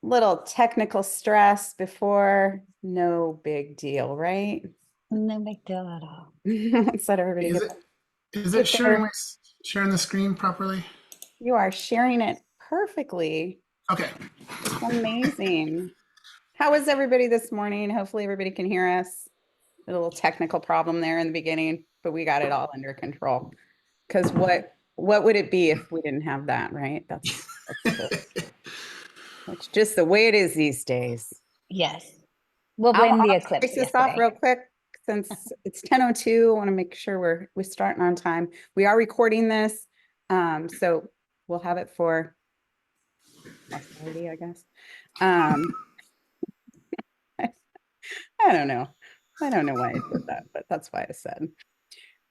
Little technical stress before, no big deal, right? No big deal at all. Let's let everybody Is it get sharing there. sharing the screen properly? You are sharing it perfectly. Okay. Amazing. How is everybody this morning? Hopefully everybody can hear us. A little technical problem there in the beginning, but we got it all under control. Because what would it be if we didn't have that, right? That's just the way it is these days. Yes. We'll I'll blame the eclipse trace this off yesterday. real quick since it's 10:02. I want to make sure we're starting on time. We are recording this, so we'll have it for posterity, I guess. I don't know. I don't know why I did that, but that's why I said.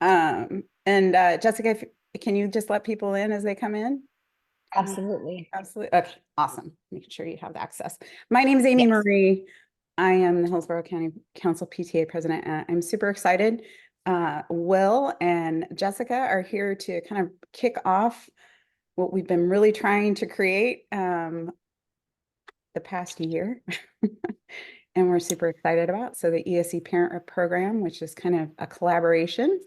And Jessica, can you just let people in as they come in? Absolutely. Absolutely. Okay, awesome. Making sure you have access. My name is Amy Marie. I am the Hillsborough County Council PTA president. I'm super excited. Will and Jessica are here to kind of kick off what we've been really trying to create the past year. And we're super excited about. So the ESE Parent Rep program, which is kind of a collaboration.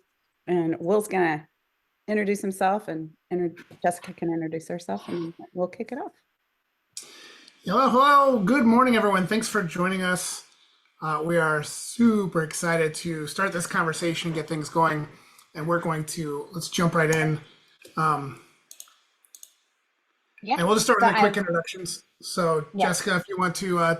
And Will's going to introduce himself and Jessica can introduce herself and we'll kick it off. Hello. Good morning, everyone. Thanks for joining us. We are super excited to start this conversation, get things going, and let's jump right in. And we'll just start with the quick introductions. So Jessica, if you want to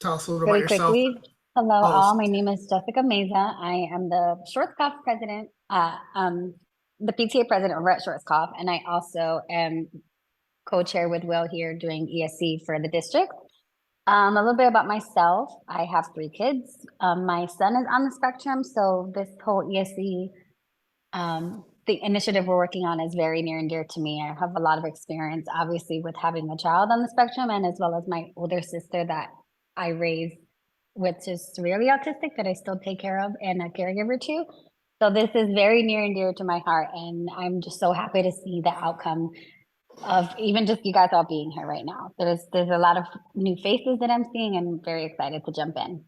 tell us a little really about yourself. Quickly. Hello, all. My name is Jessica Meza. I am the Schwarzkopf president, the PTA president over at Schwarzkopf, and I also am co-chair with Will here doing ESE for the district. A little bit about myself. I have 3 kids. My son is on the spectrum, so this whole ESE, the initiative we're working on is very near and dear to me. I have a lot of experience, obviously, with having a child on the spectrum, and as well as my older sister that I raised, which is severely autistic, that I still take care of and a caregiver to. So this is very near and dear to my heart, and I'm just so happy to see the outcome of even just you guys all being here right now. There's a lot of new faces that I'm seeing, and I'm very excited to jump in.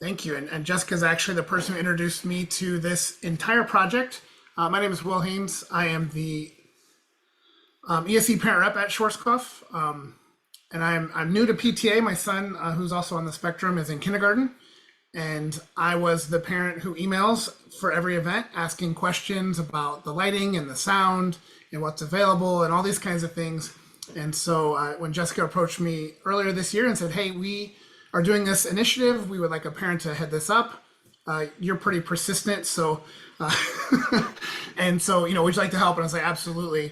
Thank you. And Jessica's actually the person who introduced me to this entire project. My name is Will Haynes. I am the ESE Parent Rep at Schwarzkopf. And I'm new to PTA. My son, who's also on the spectrum, is in kindergarten. And I was the parent who emails for every event asking questions about the lighting and the sound and what's available and all these kinds of things. And so when Jessica approached me earlier this year and said, hey, we are doing this initiative, we would like a parent to head this up. You're pretty persistent. So, and so, would you like to help? And I was like, absolutely.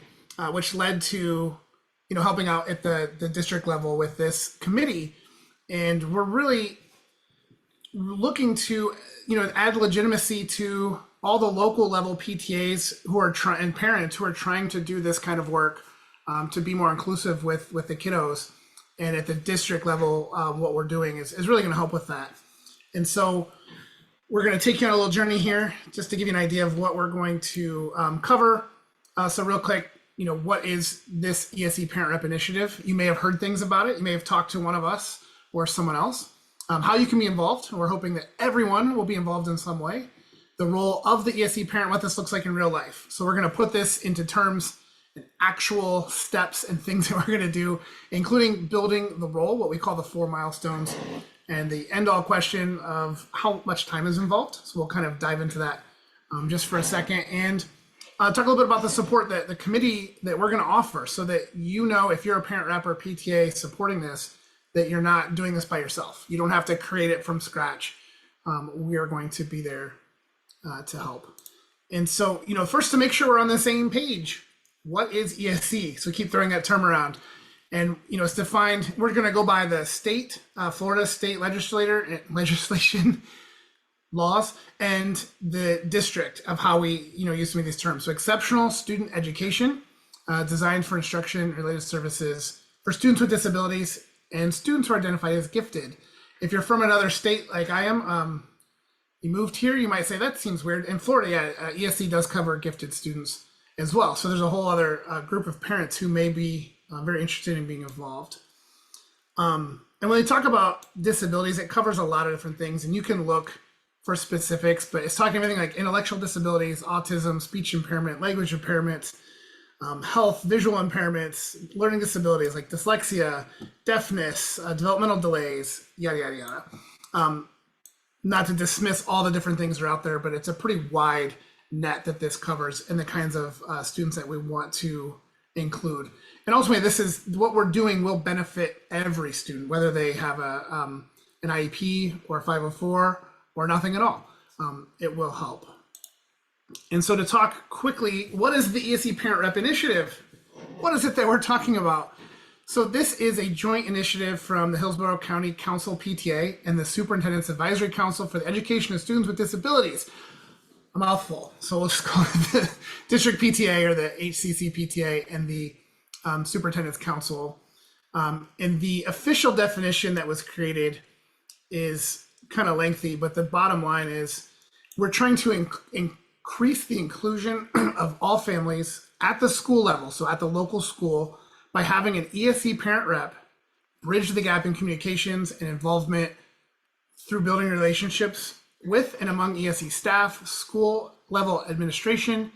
Which led to, helping out at the district level with this committee. And we're really looking to, add legitimacy to all the local level PTAs who are and parents who are trying to do this kind of work to be more inclusive with the kiddos. And at the district level, what we're doing is really going to help with that. And so we're going to take you on a little journey here just to give you an idea of what we're going to cover. So real quick, what is this ESE Parent Rep Initiative? You may have heard things about it. You may have talked to one of us or someone else. How you can be involved. We're hoping that everyone will be involved in some way. The role of the ESE parent, what this looks like in real life. So we're going to put this into terms and actual steps and things that we're going to do, including building the role, what we call the 4 milestones, and the end-all question of how much time is involved. So we'll kind of dive into that just for a second and talk a little bit about the support that the committee that we're going to offer so that if you're a parent rep or PTA supporting this, that you're not doing this by yourself. You don't have to create it from scratch. We are going to be there to help. And so, first to make sure we're on the same page, what is ESE? So keep throwing that term around. And, it's defined, we're going to go by the state, Florida state legislation laws and the district of how we, use some of these terms. So exceptional student education designed for instruction related services for students with disabilities and students who are identified as gifted. If you're from another state like I am, you moved here, you might say that seems weird. In Florida, ESE does cover gifted students as well. So there's a whole other group of parents who may be I'm very interested in being involved. And when they talk about disabilities, it covers a lot of different things, and you can look for specifics, but it's talking everything like intellectual disabilities, autism, speech impairment, language impairment, health, visual impairments, learning disabilities like dyslexia, deafness, developmental delays, yada, yada, yada. Not to dismiss all the different things that are out there, but it's a pretty wide net that this covers and the kinds of students that we want to include. And ultimately, this is what we're doing will benefit every student, whether they have an IEP or a 504 or nothing at all. It will help. And so to talk quickly, what is the ESE Parent Rep Initiative? What is it that we're talking about? So this is a joint initiative from the Hillsborough County Council PTA and the Superintendent's Advisory Council for the Education of Students with Disabilities. A mouthful. So we'll just call it the District PTA or the HCCPTA and the Superintendent's Council. And the official definition that was created is kind of lengthy, but the bottom line is we're trying to increase the inclusion of all families at the school level, so at the local school, by having an ESE parent rep bridge the gap in communications and involvement through building relationships with and among ESE staff, school level administration,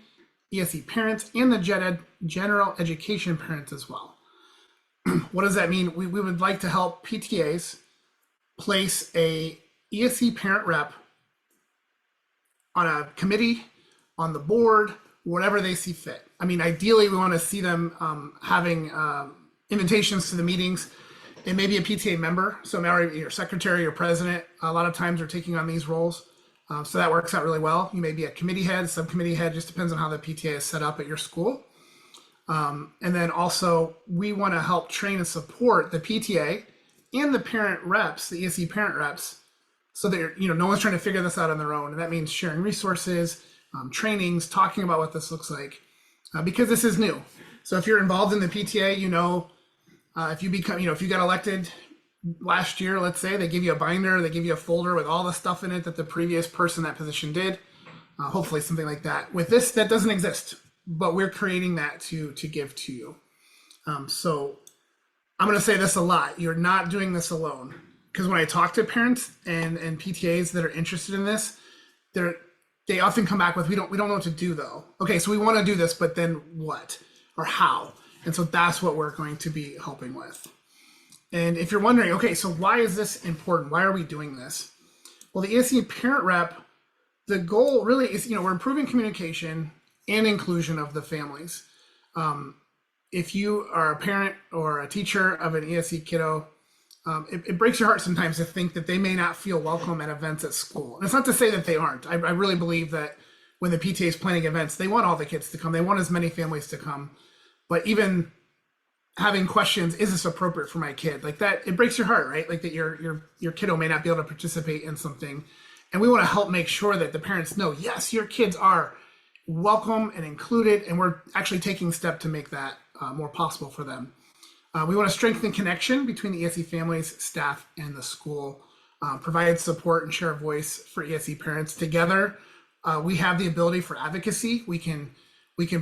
ESE parents, and the general education parents as well. What does that mean? We would like to help PTAs place a ESE parent rep on a committee, on the board, whatever they see fit. I mean, ideally, we want to see them having invitations to the meetings. It may be a PTA member, so maybe your secretary or president, a lot of times are taking on these roles. So that works out really well. You may be a committee head, subcommittee head, just depends on how the PTA is set up at your school. And then also, we want to help train and support the PTA and the parent reps, the ESE parent reps, so that no one's trying to figure this out on their own. And that means sharing resources, trainings, talking about what this looks like, because this is new. So if you're involved in the PTA, if you become, if you got elected last year, let's say, they give you a binder, they give you a folder with all the stuff in it that the previous person in that position did, hopefully something like that. With this, that doesn't exist, but we're creating that to give to you. So I'm going to say this a lot. You're not doing this alone, because when I talk to parents and PTAs that are interested in this, they often come back with, we don't know what to do though. Okay, so we want to do this, but then what or how? And so that's what we're going to be helping with. And if you're wondering, okay, so why is this important? Why are we doing this? Well, the ESE parent rep, the goal really is, we're improving communication and inclusion of the families. If you are a parent or a teacher of an ESE kiddo, it breaks your heart sometimes to think that they may not feel welcome at events at school. And it's not to say that they aren't. I really believe that when the PTA is planning events, they want all the kids to come. They want as many families to come. But even having questions, is this appropriate for my kid? Like that, it breaks your heart, right? Like that your kiddo may not be able to participate in something. And we want to help make sure that the parents know, yes, your kids are welcome and included, and we're actually taking steps to make that more possible for them. We want to strengthen connection between the ESE families, staff, and the school, provide support and share a voice for ESE parents. Together, we have the ability for advocacy. We can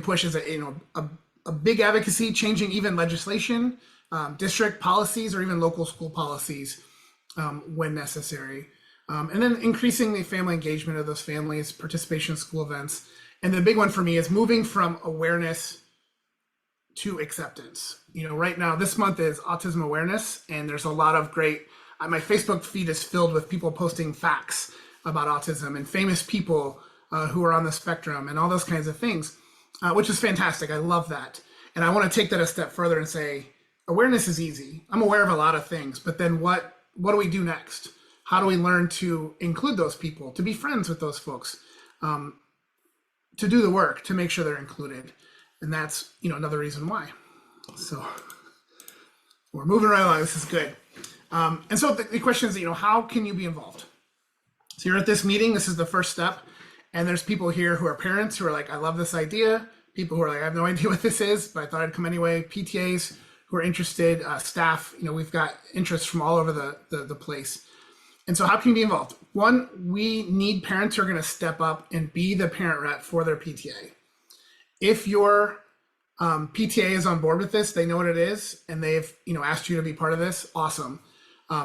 push as a big advocacy, changing even legislation, district policies, or even local school policies when necessary. And then increasing the family engagement of those families, participation in school events. And the big one for me is moving from awareness to acceptance. Right now, this month is autism awareness, and there's a lot of great, my Facebook feed is filled with people posting facts about autism and famous people who are on the spectrum and all those kinds of things, which is fantastic. I love that. And I want to take that a step further and say, awareness is easy. I'm aware of a lot of things, but then what do we do next? How do we learn to include those people, to be friends with those folks, to do the work, to make sure they're included? And that's, another reason why. So we're moving right along. This is good. And so the question is, how can you be involved? So you're at this meeting. This is the first step. And there's people here who are parents who are like, I love this idea. People who are like, I have no idea what this is, but I thought I'd come anyway. PTAs who are interested, staff, we've got interest from all over the place. And so how can you be involved? One, we need parents who are going to step up and be the parent rep for their PTA. If your PTA is on board with this. They know what it is, and they've asked you to be part of this. Awesome.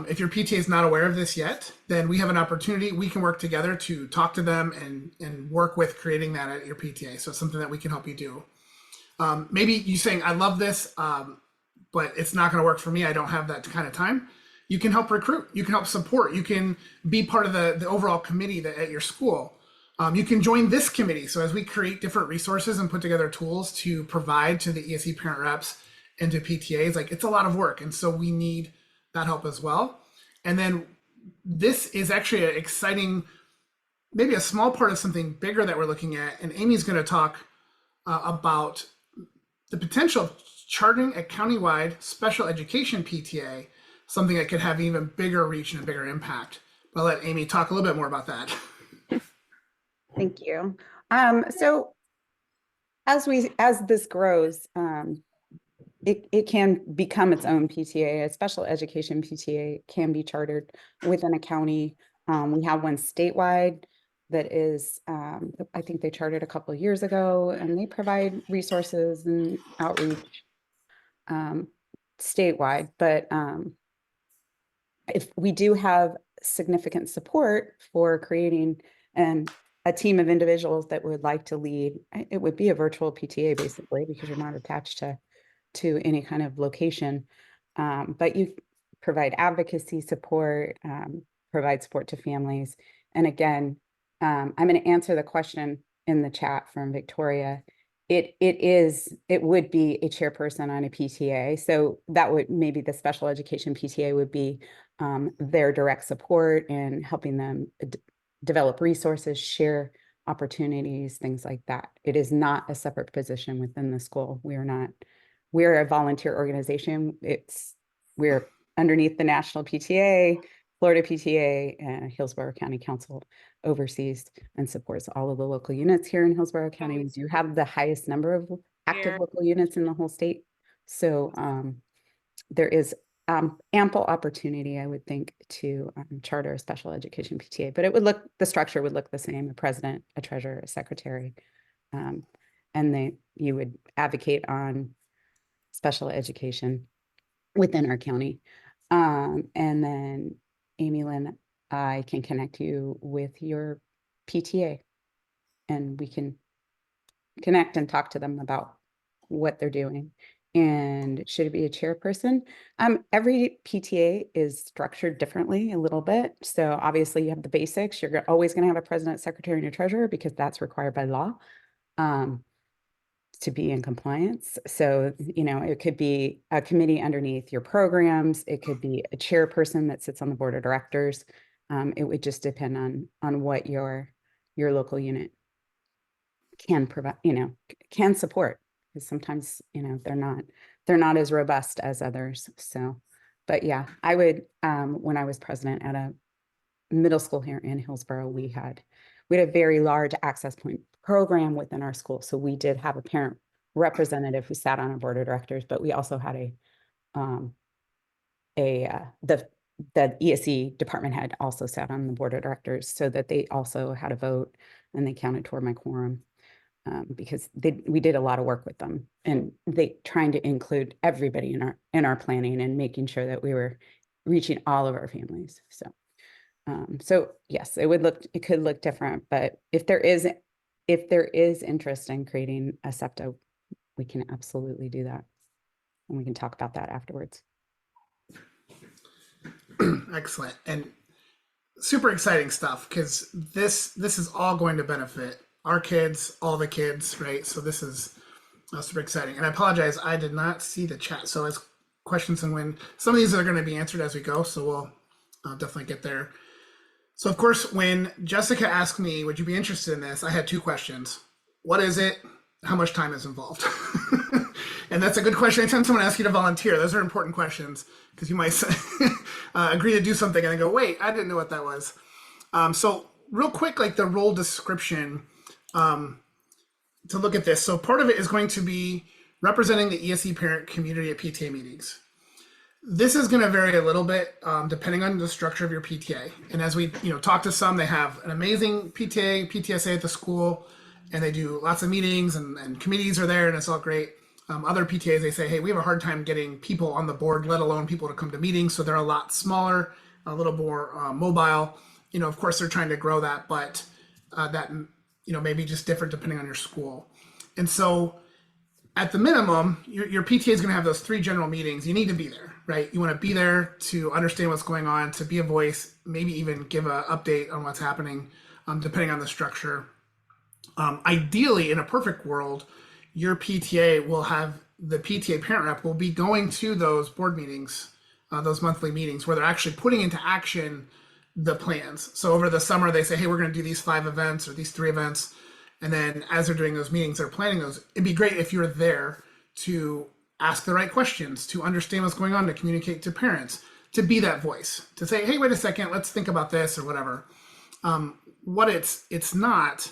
If your PTA is not aware of this yet, then we have an opportunity. We can work together to talk to them and work with creating that at your PTA. So it's something that we can help you do. Maybe you saying, I love this, but it's not going to work for me. I don't have that kind of time. You can help recruit. You can help support. You can be part of the overall committee at your school. You can join this committee. So as we create different resources and put together tools to provide to the ESE parent reps and to PTAs, like it's a lot of work. And so we need that help as well. And then this is actually an exciting, maybe a small part of something bigger that we're looking at. And Amy's going to talk about the potential of charting a countywide special education PTA, something that could have even bigger reach and a bigger impact. But I'll let Amy talk a little bit more about that. Thank you. So as this grows, it can become its own PTA. A special education PTA can be chartered within a county. We have one statewide that is, I think they chartered a couple of years ago, and they provide resources and outreach statewide. But if we do have significant support for creating a team of individuals that would like to lead, it would be a virtual PTA basically, because you're not attached to any kind of location. But you provide advocacy support, provide support to families. And again, I'm going to answer the question in the chat from Victoria. It would be a chairperson on a PTA. So that would, maybe the special education PTA would be their direct support and helping them develop resources, share opportunities, things like that. It is not a separate position within the school. We're a volunteer organization. We're underneath the National PTA, Florida PTA, and Hillsborough County Council oversees and supports all of the local units here in Hillsborough County. We do have the highest number of active local units in the whole state. So there is ample opportunity, I would think, to charter a special education PTA, but the structure would look the same: a president, a treasurer, a secretary, and you would advocate on special education within our county. And then Amy Lynn, I can connect you with your PTA, and we can connect and talk to them about what they're doing. And should it be a chairperson? Every PTA is structured differently a little bit. So obviously you have the basics. You're always going to have a president, secretary, and a treasurer, because that's required by law to be in compliance. So, it could be a committee underneath your programs. It could be a chairperson that sits on the board of directors. It would just depend on what your local unit can provide, can support. Because sometimes, they're not as robust as others. So, but yeah, I would, when I was president at a middle school here in Hillsborough, we had a very large access point program within our school. So we did have a parent representative who sat on our board of directors, but we also had the ESE department head also sat on the board of directors, so that they also had a vote and they counted toward my quorum. Because we did a lot of work with them, and they trying to include everybody in our planning and making sure that we were reaching all of our families. So yes, it could look different, but if there is interest in creating a SEPTA, we can absolutely do that, and we can talk about that afterwards. Excellent, and super exciting stuff, because this is all going to benefit our kids, all the kids, right? So this is super exciting. And I apologize, I did not see the chat. So as questions, and when some of these are going to be answered as we go, so we'll definitely get there. So of course, when Jessica asked me, would you be interested in this? I had two questions. What is it? How much time is involved? And that's a good question. Anytime someone asks you to volunteer, those are important questions, because you might agree to do something and then go, wait, I didn't know what that was. So real quick, like the role description, to look at this. So part of it is going to be representing the ESE parent community at PTA meetings. This is going to vary a little bit depending on the structure of your PTA. And as we talk to some, they have an amazing PTA, PTSA at the school, and they do lots of meetings, and committees are there, and it's all great. Other PTAs, they say, hey, we have a hard time getting people on the board, let alone people to come to meetings. So they're a lot smaller, a little more mobile. Of course, they're trying to grow that, but that, may be just different depending on your school. And so at the minimum, your PTA is going to have those 3 general meetings. You need to be there, right? You want to be there to understand what's going on, to be a voice, maybe even give an update on what's happening, depending on the structure. Ideally, in a perfect world, your PTA will have the PTA parent rep will be going to those board meetings, those monthly meetings where they're actually putting into action the plans. So over the summer, they say, hey, we're going to do these 5 events or these 3 events. And then as they're doing those meetings, they're planning those. It'd be great if you're there to ask the right questions, to understand what's going on, to communicate to parents, to be that voice, to say, hey, wait a second, let's think about this or whatever. What it's not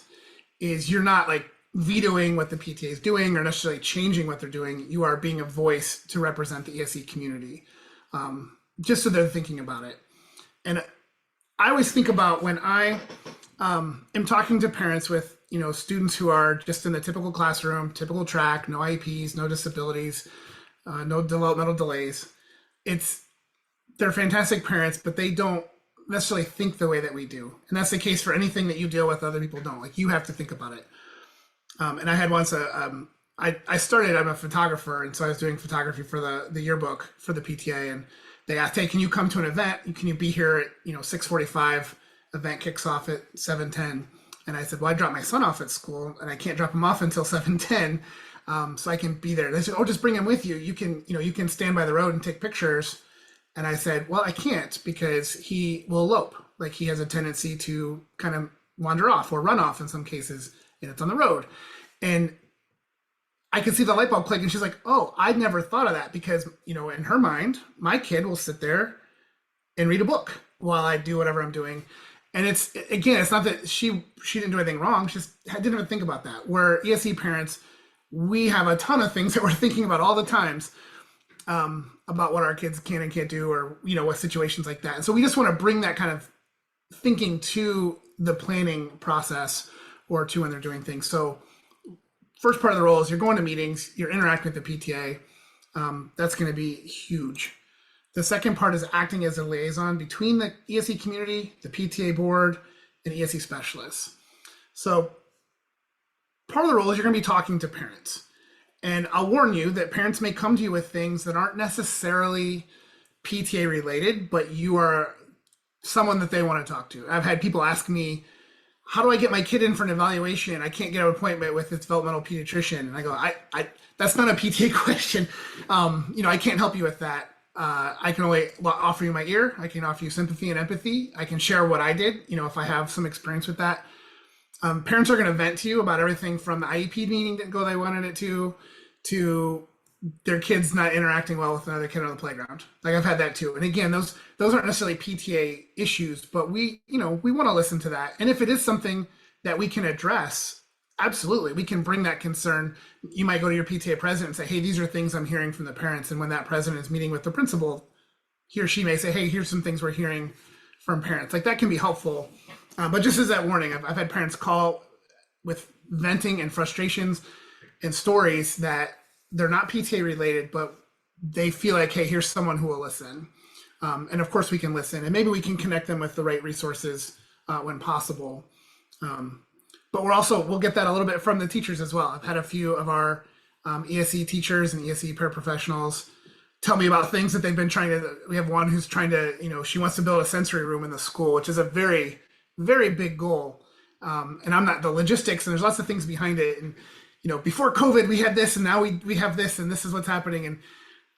is you're not like vetoing what the PTA is doing or necessarily changing what they're doing. You are being a voice to represent the ESE community, just so they're thinking about it. And I always think about when I am talking to parents with students who are just in the typical classroom, typical track, no IEPs, no disabilities, no developmental delays. They're fantastic parents, but they don't necessarily think the way that we do. And that's the case for anything that you deal with, other people don't. Like, you have to think about it. And I had once I'm a photographer, and so I was doing photography for the yearbook for the PTA, and they asked, hey, can you come to an event? Can you be here at 6:45? Event kicks off at 7:10. And I said, well, I dropped my son off at school, and I can't drop him off until 7:10, so I can be there. They said, oh, just bring him with you. You can stand by the road and take pictures. And I said, well, I can't, because he will elope. Like, he has a tendency to kind of wander off or run off in some cases, and it's on the road. And I could see the light bulb click, and she's like, oh, I'd never thought of that, because, in her mind, my kid will sit there and read a book while I do whatever I'm doing. And it's not that she didn't do anything wrong. She just didn't even think about that. Where ESE parents, we have a ton of things that we're thinking about all the times, about what our kids can and can't do, or, what situations like that. And so we just want to bring that kind of thinking to the planning process, or to when they're doing things. So first part of the role is you're going to meetings, you're interacting with the PTA. That's going to be huge. The second part is acting as a liaison between the ESE community, the PTA board, and ESE specialists. So part of the role is you're going to be talking to parents. And I'll warn you that parents may come to you with things that aren't necessarily PTA related, but you are someone that they want to talk to. I've had people ask me, how do I get my kid in for an evaluation? I can't get an appointment with its developmental pediatrician. And I go, I that's not a PTA question. I can't help you with that. I can only offer you my ear. I can offer you sympathy and empathy. I can share what I did, if I have some experience with that. Parents are going to vent to you about everything from the IEP meeting didn't go they wanted it to their kids not interacting well with another kid on the playground. Like, I've had that too. And again, those aren't necessarily PTA issues, but we want to listen to that. And if it is something that we can address, absolutely, we can bring that concern. You might go to your PTA president and say, hey, these are things I'm hearing from the parents. And when that president is meeting with the principal, he or she may say, hey, here's some things we're hearing from parents. Like, that can be helpful. But just as that warning, I've had parents call with venting and frustrations and stories that they're not PTA related, but they feel like, hey, here's someone who will listen. And of course we can listen, and maybe we can connect them with the right resources when possible. But we'll get that a little bit from the teachers as well. I've had a few of our ESE teachers and ESE paraprofessionals tell me about things that they've been we have one who's trying to, she wants to build a sensory room in the school, which is a very, very big goal. And I'm not the logistics, and there's lots of things behind it. And, before COVID, we had this, and now we have this, and this is what's happening. And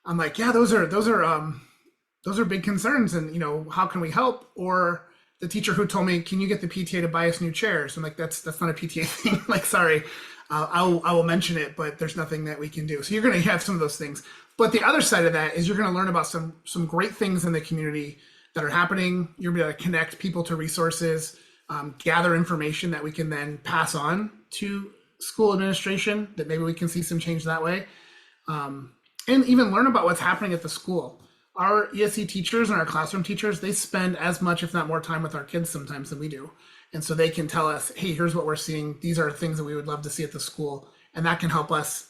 I'm like, yeah, those are big concerns. And, how can we help? Or the teacher who told me, can you get the PTA to buy us new chairs? I'm like, that's not a PTA thing. Like, sorry, I will mention it, but there's nothing that we can do. So you're going to have some of those things. But the other side of that is you're going to learn about some great things in the community that are happening. You're going to connect people to resources, gather information that we can then pass on to school administration, that maybe we can see some change that way. And even learn about what's happening at the school. Our ESE teachers and our classroom teachers, they spend as much, if not more time with our kids sometimes than we do. And so they can tell us, hey, here's what we're seeing. These are things that we would love to see at the school. And that can help us,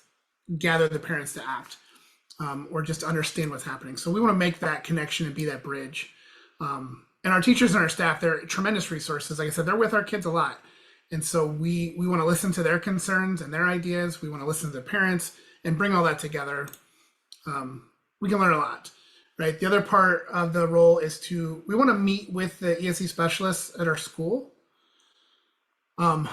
gather the parents to act, or just understand what's happening. So we want to make that connection and be that bridge. And our teachers and our staff, they're tremendous resources. Like I said, they're with our kids a lot. And so we want to listen to their concerns and their ideas. We want to listen to the parents and bring all that together. We can learn a lot, right? The other part of the role is we want to meet with the ESE specialists at our school. The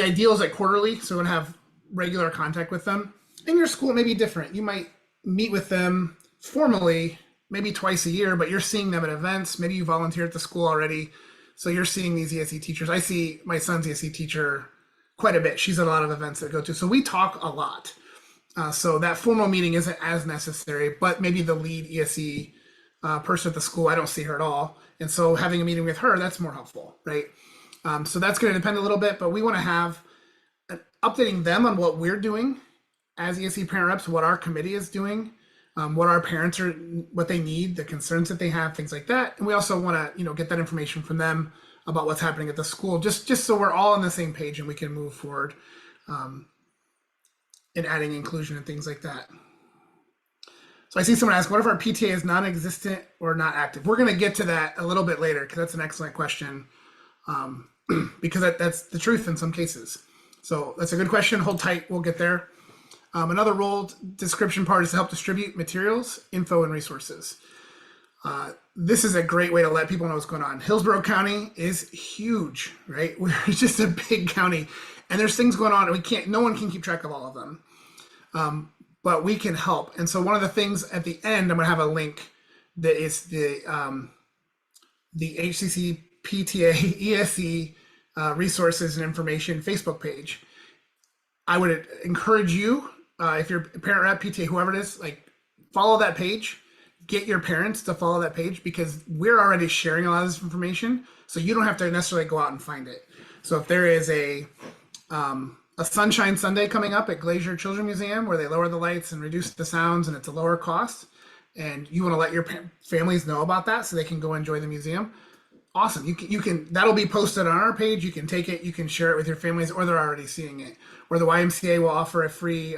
ideal is like quarterly, so we want to have regular contact with them. In your school, it may be different. You might meet with them formally, maybe twice a year, but you're seeing them at events. Maybe you volunteer at the school already, so you're seeing these ESE teachers. I see my son's ESE teacher quite a bit. She's at a lot of events that I go to, so we talk a lot. So that formal meeting isn't as necessary, but maybe the lead ESE person at the school, I don't see her at all. And so having a meeting with her, that's more helpful, right? So that's going to depend a little bit, but we want to have updating them on what we're doing as ESE parent reps, what our committee is doing, what our parents are, what they need, the concerns that they have, things like that. And we also want to, get that information from them about what's happening at the school, just so we're all on the same page and we can move forward in adding inclusion and things like that. So I see someone ask, what if our PTA is non-existent or not active? We're going to get to that a little bit later because that's an excellent question, because that's the truth in some cases. So that's a good question. Hold tight. We'll get there. Another role description part is to help distribute materials, info, and resources. This is a great way to let people know what's going on. Hillsborough County is huge, right? We're just a big county, and there's things going on, and no one can keep track of all of them. But we can help. And so one of the things at the end, I'm going to have a link that is the HCCPTA ESE resources and information Facebook page. I would encourage you, if you're a parent rep, PTA, whoever it is, follow that page. Get your parents to follow that page because we're already sharing a lot of this information. So you don't have to necessarily go out and find it. So if there is a Sunshine Sunday coming up at Glacier Children's Museum where they lower the lights and reduce the sounds and it's a lower cost, and you want to let your families know about that so they can go enjoy the museum, awesome. You can that'll be posted on our page. You can take it, you can share it with your families, or they're already seeing it. Or the YMCA will offer a free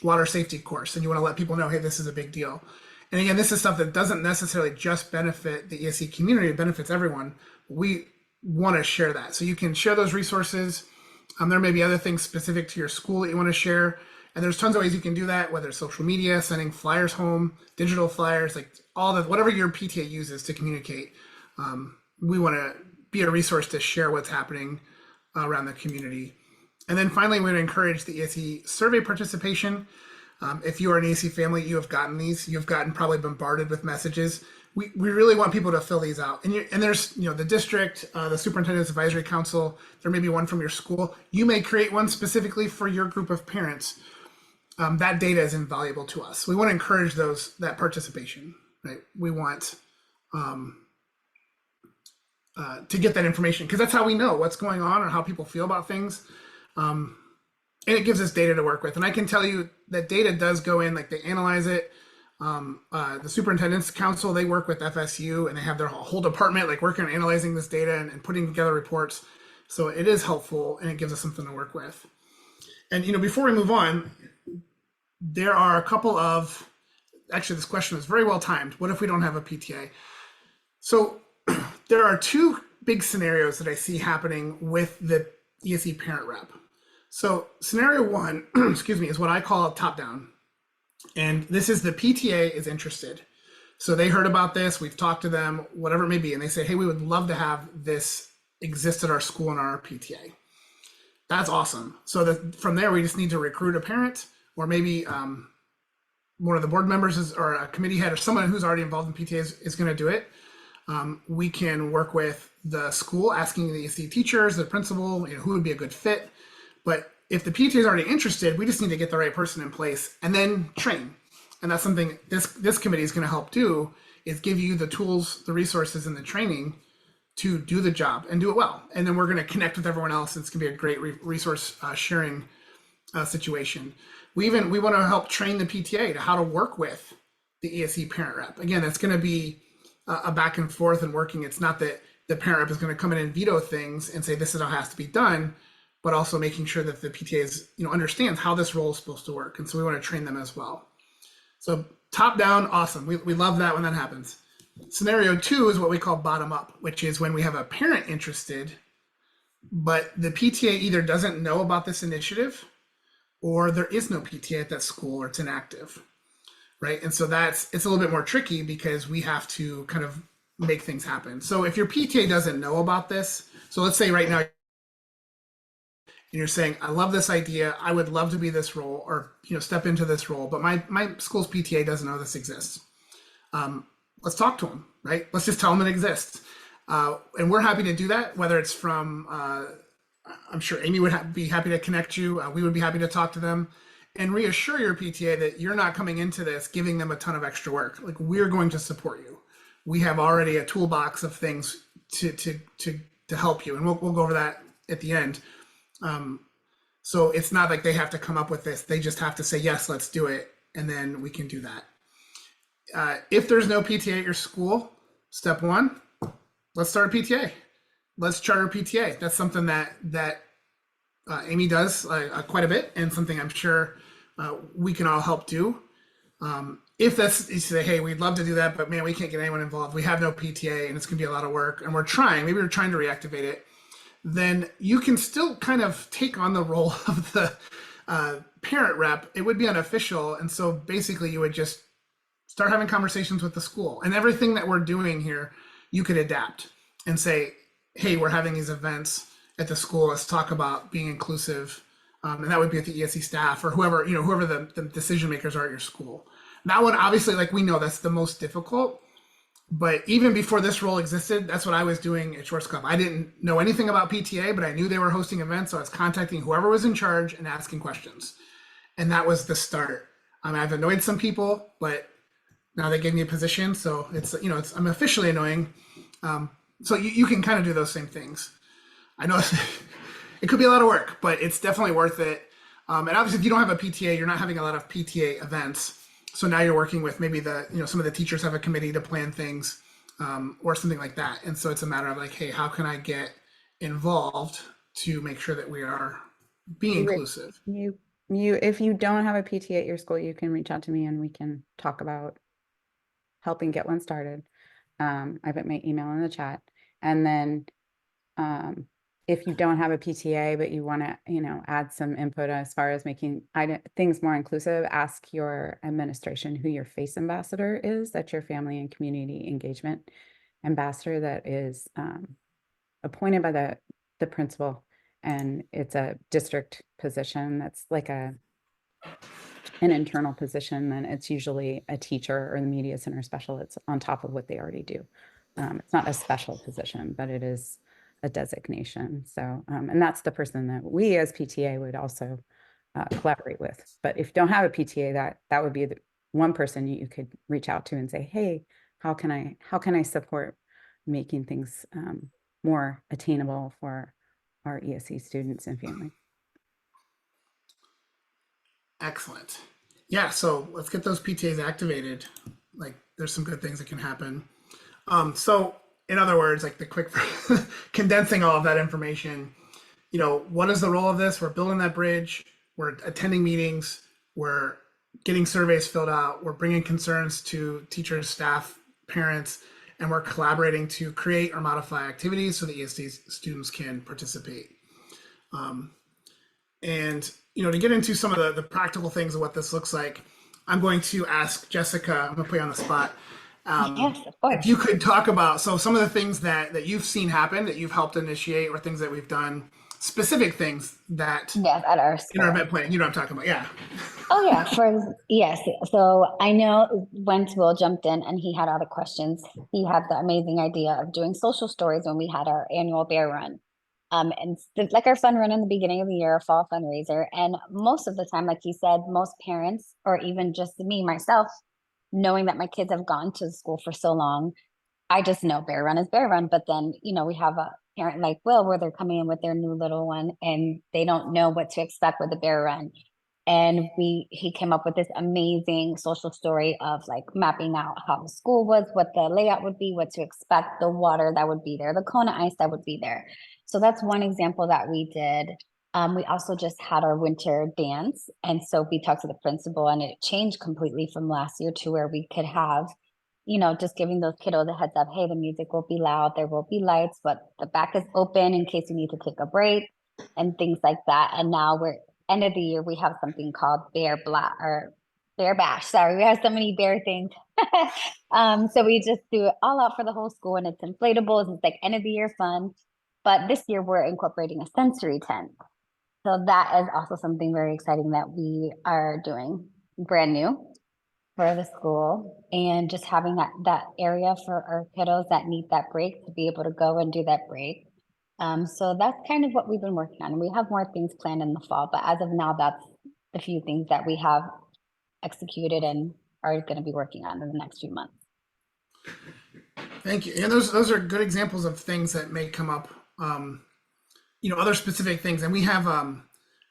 water safety course, and you want to let people know, hey, this is a big deal. And again, this is stuff that doesn't necessarily just benefit the ESE community, it benefits everyone. We want to share that. So you can share those resources. There may be other things specific to your school that you want to share. And there's tons of ways you can do that, whether it's social media, sending flyers home, digital flyers, whatever your PTA uses to communicate. We want to be a resource to share what's happening around the community. And then finally, we would encourage the ESE survey participation. If you are an ESE family, you have gotten these. You've gotten probably bombarded with messages. We really want people to fill these out. And there's the district, the superintendent's advisory council. There may be one from your school. You may create one specifically for your group of parents. That data is invaluable to us. We want to encourage that participation. Right? We want to get that information because that's how we know what's going on or how people feel about things. And it gives us data to work with. And I can tell you that data does go in, they analyze it. The superintendent's council, they work with FSU and they have their whole department working on analyzing this data and putting together reports. So it is helpful and it gives us something to work with. And, before we move on, there are a couple of, actually this question was very well timed. What if we don't have a PTA? So there are two big scenarios that I see happening with the ESE parent rep. So scenario one, is what I call top down. And this is the PTA is interested. So they heard about this, we've talked to them, whatever it may be. And they say, hey, we would love to have this exist at our school and our PTA. That's awesome. So from there, we just need to recruit a parent or maybe one of the board members or a committee head or someone who's already involved in PTA is going to do it. We can work with the school, asking the ESE teachers, the principal, who would be a good fit. But if the PTA is already interested, we just need to get the right person in place and then train. And that's something this committee is going to help do, is give you the tools, the resources, and the training to do the job and do it well. And then we're going to connect with everyone else. It's going to be a great resource sharing situation. We want to help train the PTA to how to work with the ESE parent rep. Again, that's going to be a back and forth and working. It's not that the parent rep is going to come in and veto things and say, this is how it has to be done. but also making sure that the PTA is, understands how this role is supposed to work. And so we want to train them as well. So top down, awesome. We love that when that happens. Scenario 2 is what we call bottom up, which is when we have a parent interested, but the PTA either doesn't know about this initiative or there is no PTA at that school or it's inactive, right? And so it's a little bit more tricky because we have to kind of make things happen. So if your PTA doesn't know about this, so let's say right now, and you're saying, I love this idea, I would love to be this role or, step into this role, but my school's PTA doesn't know this exists. Let's talk to them, right? Let's just tell them it exists. And we're happy to do that, whether it's from, I'm sure Amy would be happy to connect you. We would be happy to talk to them and reassure your PTA that you're not coming into this giving them a ton of extra work. Like, we're going to support you. We have already a toolbox of things to help you. And we'll go over that at the end. So it's not like they have to come up with this. They just have to say, yes, let's do it. And then we can do that. If there's no PTA at your school, step 1, let's start a PTA. Let's charter a PTA. That's something that Amy does quite a bit, and something I'm sure we can all help do. If that's, you say, hey, we'd love to do that, but man, we can't get anyone involved. We have no PTA and it's gonna be a lot of work and maybe we're trying to reactivate it. Then you can still kind of take on the role of the parent rep. It would be unofficial. And so basically you would just start having conversations with the school, and everything that we're doing here, you could adapt and say, hey, we're having these events at the school. Let's talk about being inclusive. And that would be with the ESE staff or whoever the decision makers are at your school. That one, obviously, like, we know that's the most difficult, but even before this role existed, that's what I was doing at Schwarzkopf. I didn't know anything about PTA, but I knew they were hosting events. So I was contacting whoever was in charge and asking questions. And that was the start. I've annoyed some people, but now they gave me a position. So I'm officially annoying. So you can kind of do those same things. I know it could be a lot of work, but it's definitely worth it. And obviously, if you don't have a PTA, you're not having a lot of PTA events. So now you're working with maybe some of the teachers have a committee to plan things or something like that. And so it's a matter of like, hey, how can I get involved to make sure that we are being inclusive? If you don't have a PTA at your school, you can reach out to me and we can talk about helping get one started. I put my email in the chat. And then if you don't have a PTA, but you want to, add some input as far as making things more inclusive, ask your administration who your FACE ambassador is. That's your family and community engagement ambassador that is appointed by the principal. And it's a district position that's like an internal position. Then it's usually a teacher or the media center special. It's on top of what they already do. It's not a special position, but it is a designation. So, and that's the person that we as PTA would also collaborate with. But if you don't have a PTA, that would be the one person you could reach out to and say, hey, how can I support making things more attainable for our ESE students and family? Excellent. Yeah, so let's get those PTAs activated. Like, there's some good things that can happen. So in other words, like the quick condensing all of that information, what is the role of this? We're building that bridge. We're attending meetings. We're getting surveys filled out. We're bringing concerns to teachers, staff, parents, and we're collaborating to create or modify activities so the ESE students can participate. And, to get into some of the practical things of what this looks like, I'm going to ask Jessica, I'm going to put you on the spot. Yes, of course. If you could talk about, some of the things that you've seen happen, that you've helped initiate, or things that we've done, specific things that at our school. in our event planning, you know what I'm talking about, yeah. Oh yeah, yes. So I know when Will jumped in and he had all the questions, he had the amazing idea of doing social stories when we had our annual bear run. And like our fun run in the beginning of the year, fall fundraiser. And most of the time, like he said, most parents, or even just me, myself, knowing that my kids have gone to school for so long, I just know bear run is bear run. But then, we have a parent like Will where they're coming in with their new little one and they don't know what to expect with the bear run. And he came up with this amazing social story of like mapping out how the school was, what the layout would be, what to expect, the water that would be there, the Kona ice that would be there. So that's one example that we did. We also just had our winter dance. And so we talked to the principal, and it changed completely from last year to where we could have, just giving those kiddos a heads up, hey, the music will be loud, there will be lights, but the back is open in case you need to take a break and things like that. And now we're end of the year, we have something called Bear Bash. Sorry, we have so many bear things. So we just do it all out for the whole school, and it's inflatables. It's like end of the year fun. But this year we're incorporating a sensory tent. So that is also something very exciting that we are doing, brand new for the school, and just having that area for our kiddos that need that break to be able to go and do that break. So that's kind of what we've been working on. We have more things planned in the fall, but as of now, that's the few things that we have executed and are going to be working on in the next few months. Thank you. And those are good examples of things that may come up. Other specific things, and we have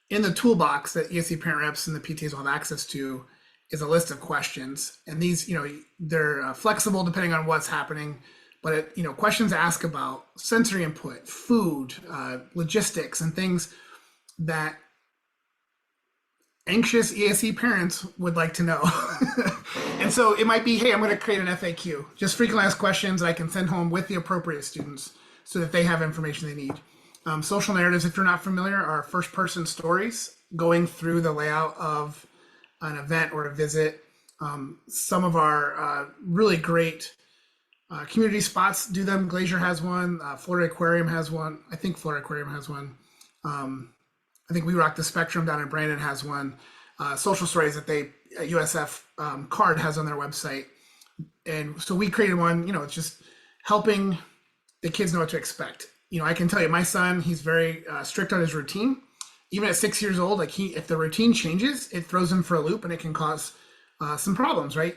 in the toolbox that ESE parent reps and the PTAs will have access to is a list of questions, and these they're flexible depending on what's happening, but questions ask about sensory input, food, logistics, and things that anxious ESE parents would like to know. And so it might be, hey, I'm going to create an FAQ, just frequently asked questions that I can send home with the appropriate students so that they have information they need. Social narratives, if you're not familiar, are first-person stories going through the layout of an event or a visit. Some of our really great community spots do them. Glacier has one. Florida Aquarium has one. I think Florida Aquarium has one. I think We Rock the Spectrum down in Brandon has one. Social stories that USF Card has on their website. And so we created one, it's just helping the kids know what to expect. I can tell you, my son, he's very strict on his routine. Even at 6 years old, if the routine changes, it throws him for a loop, and it can cause some problems, right?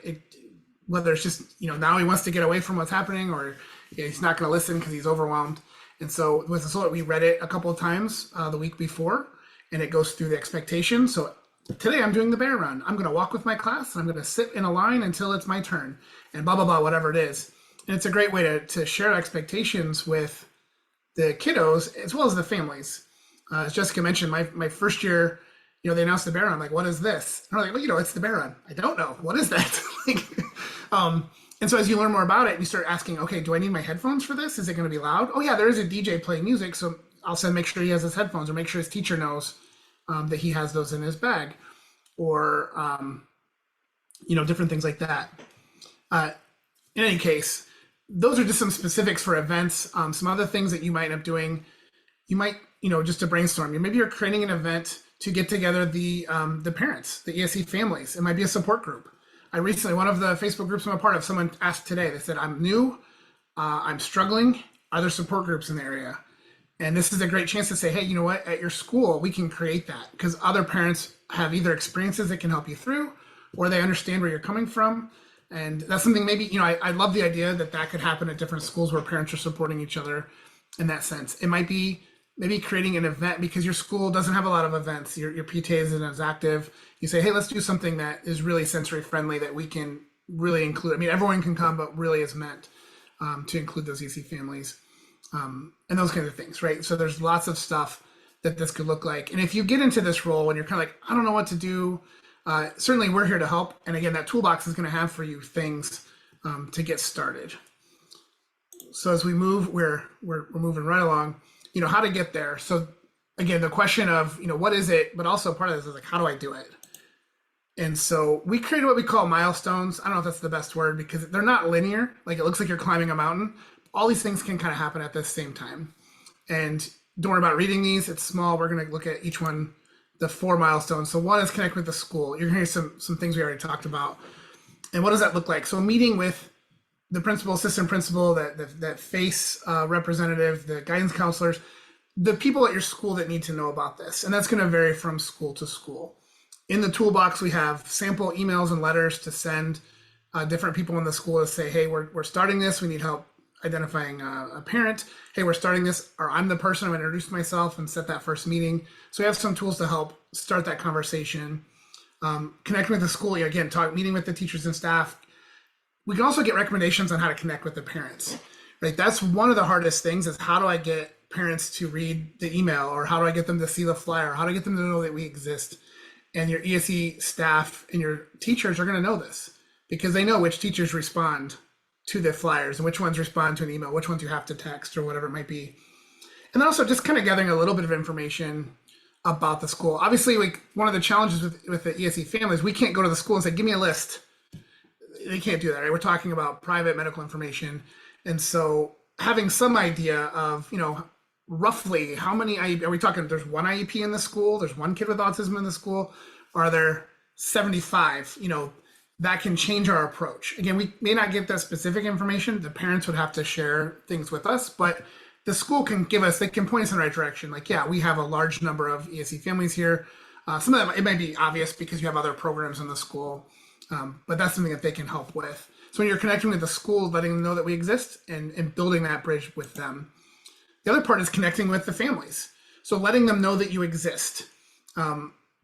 Whether it's just, now he wants to get away from what's happening, or he's not going to listen because he's overwhelmed. And so with the Solar, we read it a couple of times the week before, and it goes through the expectations. So today I'm doing the bear run. I'm going to walk with my class, and I'm going to sit in a line until it's my turn, and blah, blah, blah, whatever it is. And it's a great way to share expectations with the kiddos as well as the families. As Jessica mentioned, my first year, they announced the bear run. I'm like, what is this? And I'm like, well, it's the bear run. I don't know. What is that? And so as you learn more about it, you start asking, okay, do I need my headphones for this? Is it going to be loud? Oh yeah, there is a DJ playing music. So I'll make sure he has his headphones, or make sure his teacher knows that he has those in his bag, or, different things like that. In any case, those are just some specifics for events. Some other things that you might end up doing, you might, just to brainstorm, maybe you're creating an event to get together the parents, the ESE families. It might be a support group. One of the Facebook groups I'm a part of, someone asked today, they said, I'm new, I'm struggling. Are there support groups in the area? And this is a great chance to say, hey, you know what, at your school, we can create that, because other parents have either experiences that can help you through, or they understand where you're coming from. And that's something maybe, I love the idea that could happen at different schools where parents are supporting each other in that sense. It might be maybe creating an event because your school doesn't have a lot of events. Your PTA isn't as active. You say, hey, let's do something that is really sensory friendly that we can really include. I mean, everyone can come, but really is meant to include those ESE families and those kinds of things, right? So there's lots of stuff that this could look like. And if you get into this role and you're kind of like, I don't know what to do, certainly we're here to help. And again, that toolbox is going to have for you things to get started. So as we move, we're moving right along, how to get there. So again, the question of, what is it, but also part of this is like, how do I do it? And so we created what we call milestones. I don't know if that's the best word, because they're not linear. Like, it looks like you're climbing a mountain. All these things can kind of happen at the same time. And don't worry about reading these. It's small. We're going to look at each one, the 4 milestones. So one is connect with the school. You're going to hear some things we already talked about. And what does that look like? So a meeting with the principal, assistant principal, that FACE representative, the guidance counselors, the people at your school that need to know about this. And that's going to vary from school to school. In the toolbox, we have sample emails and letters to send different people in the school to say, hey, we're starting this. We need help identifying a parent. Hey, we're starting this, or I'm the person, I'm going to introduce myself and set that first meeting. So we have some tools to help start that conversation. Connecting with the school, again, meeting with the teachers and staff. We can also get recommendations on how to connect with the parents, right? That's one of the hardest things, is how do I get parents to read the email, or how do I get them to see the flyer? How do I get them to know that we exist? And your ESE staff and your teachers are going to know this because they know which teachers respond to the flyers and which ones respond to an email, which ones you have to text or whatever it might be. And then also just kind of gathering a little bit of information about the school. Obviously, like one of the challenges with the ESE families, we can't go to the school and say, give me a list. They can't do that, right? We're talking about private medical information. And so having some idea of, roughly how many IEP, are we talking, there's one IEP in the school, there's one kid with autism in the school, or are there 75? That can change our approach. Again, we may not get that specific information. The parents would have to share things with us, but the school can they can point us in the right direction. Like, yeah, we have a large number of ESE families here. Some of them, it might be obvious because you have other programs in the school, but that's something that they can help with. So when you're connecting with the school, letting them know that we exist and building that bridge with them. The other part is connecting with the families. So letting them know that you exist.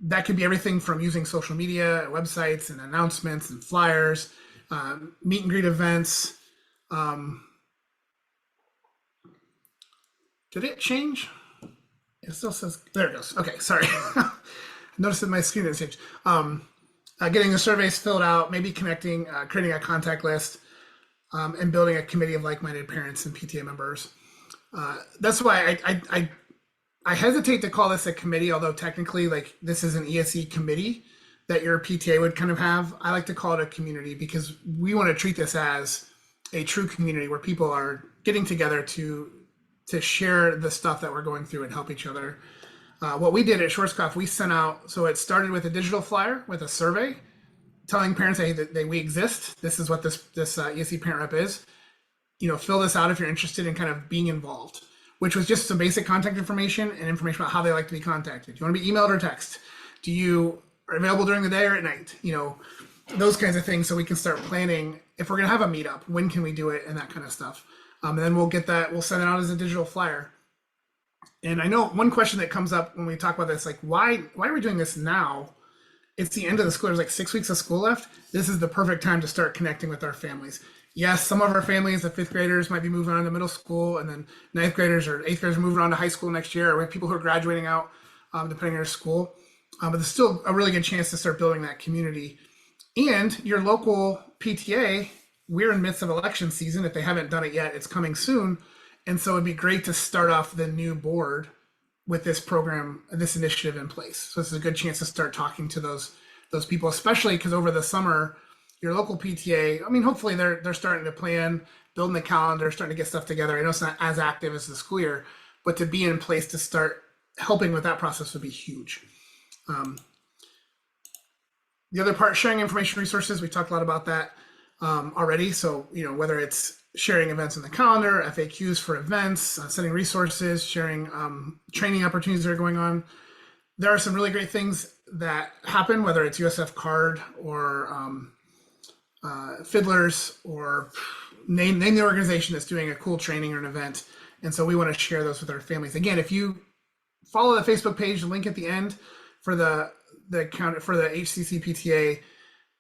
That could be everything from using social media, websites, and announcements and flyers, meet and greet events. Did it change? It still says, there it goes. Okay, sorry. Notice that my screen didn't change. Getting the surveys filled out, maybe connecting, creating a contact list, and building a committee of like-minded parents and PTA members. That's why I hesitate to call this a committee, although technically, like, this is an ESE committee that your PTA would kind of have. I like to call it a community because we want to treat this as a true community where people are getting together to share the stuff that we're going through and help each other. What we did at Schwarzkopf, we sent out, so it started with a digital flyer with a survey telling parents, hey, that we exist. This is what this ESE Parent Rep is. Fill this out if you're interested in kind of being involved, which was just some basic contact information and information about how they like to be contacted. Do you want to be emailed or text? Are available during the day or at night? Those kinds of things, so we can start planning if we're going to have a meetup, when can we do it, and that kind of stuff. And then we'll send it out as a digital flyer. And I know one question that comes up when we talk about this, like, why are we doing this now? It's the end of the school. There's like 6 weeks of school left. This is the perfect time to start connecting with our families. Yes, some of our families, the 5th graders, might be moving on to middle school, and then 9th graders or 8th graders are moving on to high school next year, or we have people who are graduating out, depending on your school. But there's still a really good chance to start building that community. And your local PTA, we're in the midst of election season. If they haven't done it yet, it's coming soon. And so it'd be great to start off the new board with this program, this initiative in place. So this is a good chance to start talking to those people, especially because over the summer, your local PTA, hopefully they're starting to plan, building the calendar, starting to get stuff together. I know it's not as active as the school year, but to be in place to start helping with that process would be huge. The other part, sharing information resources, we talked a lot about that already. So, whether it's sharing events in the calendar, FAQs for events, sending resources, sharing training opportunities that are going on. There are some really great things that happen, whether it's USF Card or Fiddlers, or name the organization that's doing a cool training or an event. And so we want to share those with our families. Again, if you follow the Facebook page, the link at the end for the account for the HCCPTA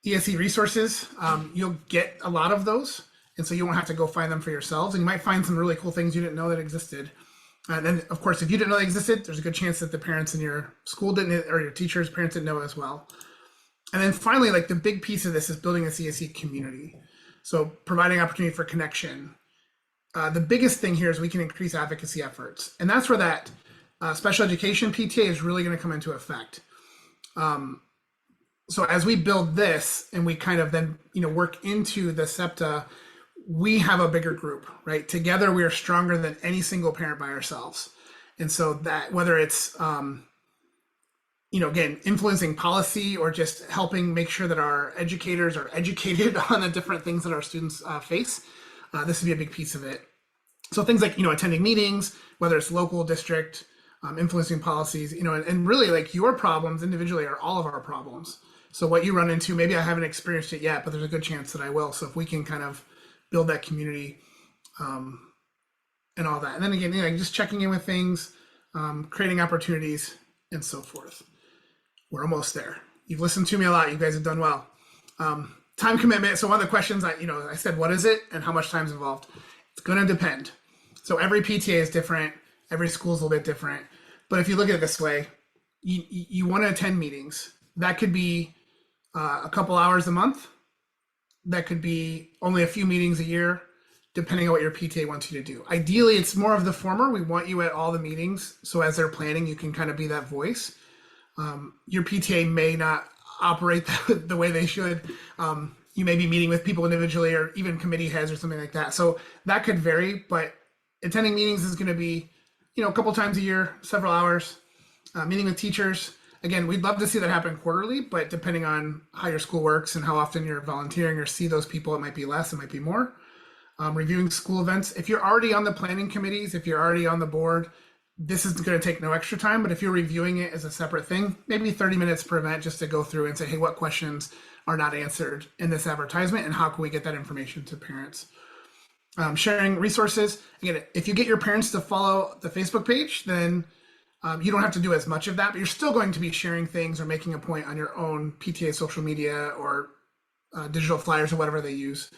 ESE resources, you'll get a lot of those. And so you won't have to go find them for yourselves. And you might find some really cool things you didn't know that existed. And then, of course, if you didn't know they existed, there's a good chance that the parents in your school didn't, or your teachers, parents didn't know as well. And then finally, like, the big piece of this is building a ESE community. So providing opportunity for connection. The biggest thing here is we can increase advocacy efforts. And that's where that special education PTA is really going to come into effect. So as we build this and we kind of then, work into the SEPTA, we have a bigger group, right? Together, we are stronger than any single parent by ourselves. And so that, whether it's, again, influencing policy or just helping make sure that our educators are educated on the different things that our students face, this would be a big piece of it. So things like, attending meetings, whether it's local, district, influencing policies, and really, like, your problems individually are all of our problems. So what you run into, maybe I haven't experienced it yet, but there's a good chance that I will. So if we can kind of build that community and all that. And then again, just checking in with things, creating opportunities, and so forth. We're almost there. You've listened to me a lot. You guys have done well. Time commitment. So one of the questions I said, what is it and how much time is involved? It's going to depend. So every PTA is different. Every school is a little bit different. But if you look at it this way, you want to attend meetings. That could be a couple hours a month. That could be only a few meetings a year, depending on what your PTA wants you to do. Ideally, it's more of the former. We want you at all the meetings. So as they're planning, you can kind of be that voice. Your PTA may not operate the way they should. You may be meeting with people individually or even committee heads or something like that. So that could vary, but attending meetings is going to be, a couple times a year, several hours. Meeting with teachers. Again, we'd love to see that happen quarterly, but depending on how your school works and how often you're volunteering or see those people, it might be less, it might be more. Reviewing school events. If you're already on the planning committees, if you're already on the board, this is going to take no extra time, but if you're reviewing it as a separate thing, maybe 30 minutes per event just to go through and say, hey, what questions are not answered in this advertisement and how can we get that information to parents? Sharing resources. Again, if you get your parents to follow the Facebook page, then you don't have to do as much of that, but you're still going to be sharing things or making a point on your own PTA social media or digital flyers or whatever they use.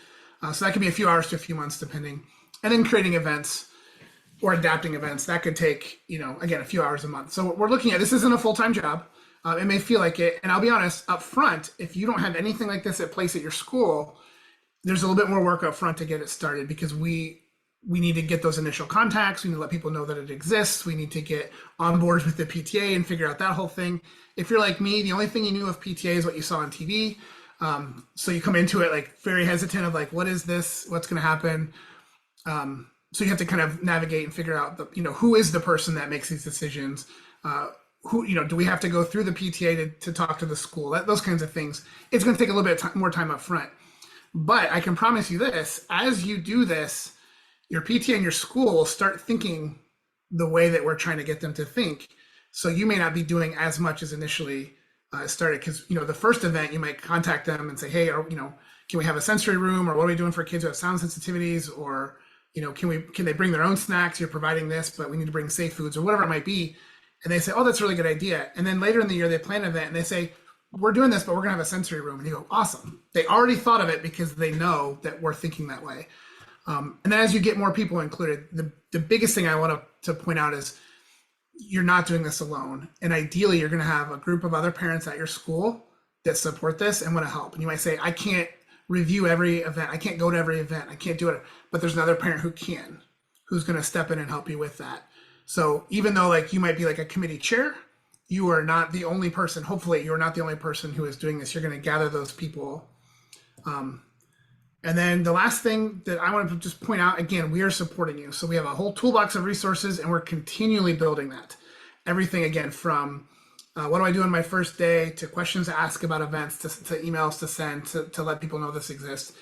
So that could be a few hours to a few months depending. And then creating events or adapting events, that could take, again, a few hours a month. So we're looking at, this isn't a full-time job. It may feel like it. And I'll be honest, up front, if you don't have anything like this at place at your school, there's a little bit more work up front to get it started because we need to get those initial contacts. We need to let people know that it exists. We need to get on board with the PTA and figure out that whole thing. If you're like me, the only thing you knew of PTA is what you saw on TV. So you come into it like very hesitant of like, what is this? What's going to happen? So you have to kind of navigate and figure out, who is the person that makes these decisions? Do we have to go through the PTA to talk to the school? Those kinds of things. It's going to take a little bit more time up front. But I can promise you this, as you do this, your PTA and your school will start thinking the way that we're trying to get them to think. So you may not be doing as much as initially started because, the first event, you might contact them and say, hey, can we have a sensory room or what are we doing for kids who have sound sensitivities or, can they bring their own snacks? You're providing this, but we need to bring safe foods or whatever it might be. And they say, oh, that's a really good idea. And then later in the year, they plan an event and they say, we're doing this, but we're gonna have a sensory room. And you go, awesome. They already thought of it because they know that we're thinking that way. And then as you get more people included, the biggest thing I want to point out is you're not doing this alone. And ideally, you're going to have a group of other parents at your school that support this and want to help. And you might say, I can't review every event. I can't go to every event. I can't do it. But there's another parent who can, who's going to step in and help you with that. So even though you might be like a committee chair, you are not the only person. Hopefully, you're not the only person who is doing this. You're going to gather those people. And then the last thing that I want to just point out, again, we are supporting you. So we have a whole toolbox of resources and we're continually building that. Everything, again, from what do I do on my first day to questions to ask about events, to emails to send, to let people know this exists.